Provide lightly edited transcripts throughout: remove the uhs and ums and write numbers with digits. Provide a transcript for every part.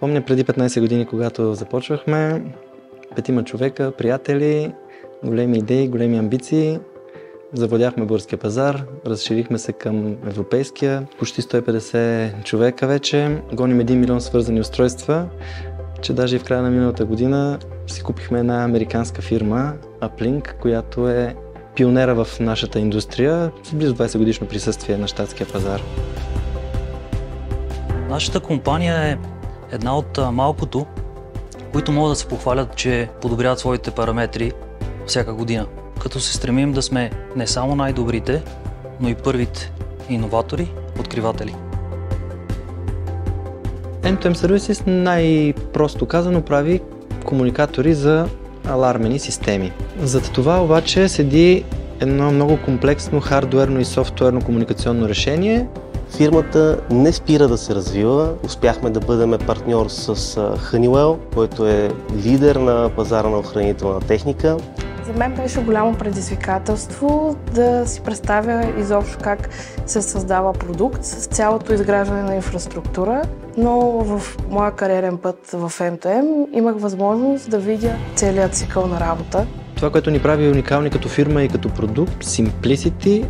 Помня преди 15 години, когато започвахме, 5 човека, приятели, големи идеи, големи амбиции. Завладяхме българския пазар, разширихме се към европейския, почти 150 човека вече, гоним 1 милион свързани устройства, че даже и в края на миналата година си купихме една американска фирма, Uplink, която е пионера в нашата индустрия, с близо 20 годишно присъствие на щатския пазар. Нашата компания е една от малкото, които могат да се похвалят, че подобряват своите параметри всяка година, като се стремим да сме не само най-добрите, но и първите иноватори, откриватели. M2M Services най-просто казано прави комуникатори за алармени системи. Зад това обаче седи едно много комплексно хардуерно и софтуерно комуникационно решение. Фирмата не спира да се развива. Успяхме да бъдем партньор с Honeywell, който е лидер на пазара на охранителна техника. За мен беше голямо предизвикателство да си представя изобщо как се създава продукт с цялото изграждане на инфраструктура, но в моя кариерен път в M2M имах възможност да видя целият цикъл на работа. Това, което ни прави уникални като фирма и като продукт, Simplicity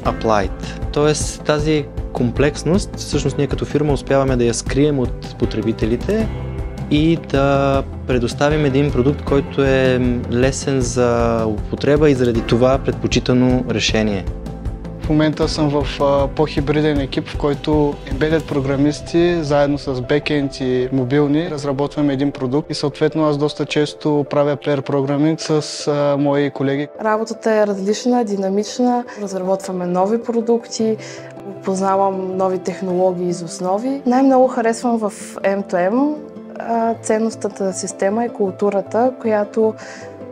Applied. Тоест тази комплексност, всъщност ние като фирма успяваме да я скрием от потребителите и да предоставим един продукт, който е лесен за употреба и заради това предпочитано решение. В момента съм в по-хибриден екип, в който embedded програмисти, заедно с бекенд и мобилни, разработваме един продукт и съответно аз доста често правя pair програминг с мои колеги. Работата е различна, динамична, разработваме нови продукти, познавам нови технологии из основи. Най-много харесвам в M2M ценностната система и културата, която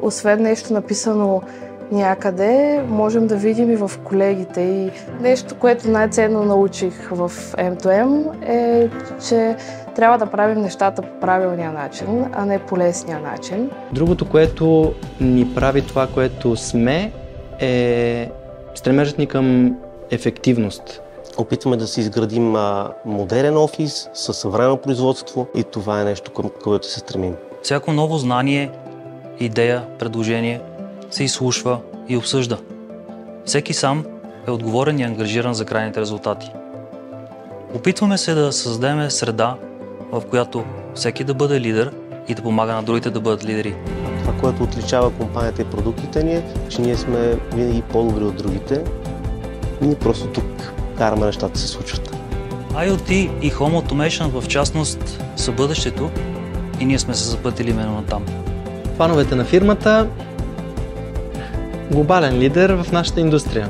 освен нещо написано някъде, можем да видим и в колегите. И нещо, което най-ценно научих в M2M е, че трябва да правим нещата по правилния начин, а не по лесния начин. Другото, което ни прави това, което сме, е стремежът ни към ефективност. Опитваме да си изградим модерен офис със съвременно производство и това е нещо, към което се стремим. Всяко ново знание, идея, предложение се изслушва и обсъжда. Всеки сам е отговорен и ангажиран за крайните резултати. Опитваме се да създадем среда, в която всеки да бъде лидер и да помага на другите да бъдат лидери. Това, което отличава компанията и продуктите ни е, че ние сме винаги по-добри от другите. И ние просто тук караме нещата да се случват. IoT и Home Automation в частност са бъдещето и ние сме се запътили именно на там. Плановете на фирмата – глобален лидер в нашата индустрия.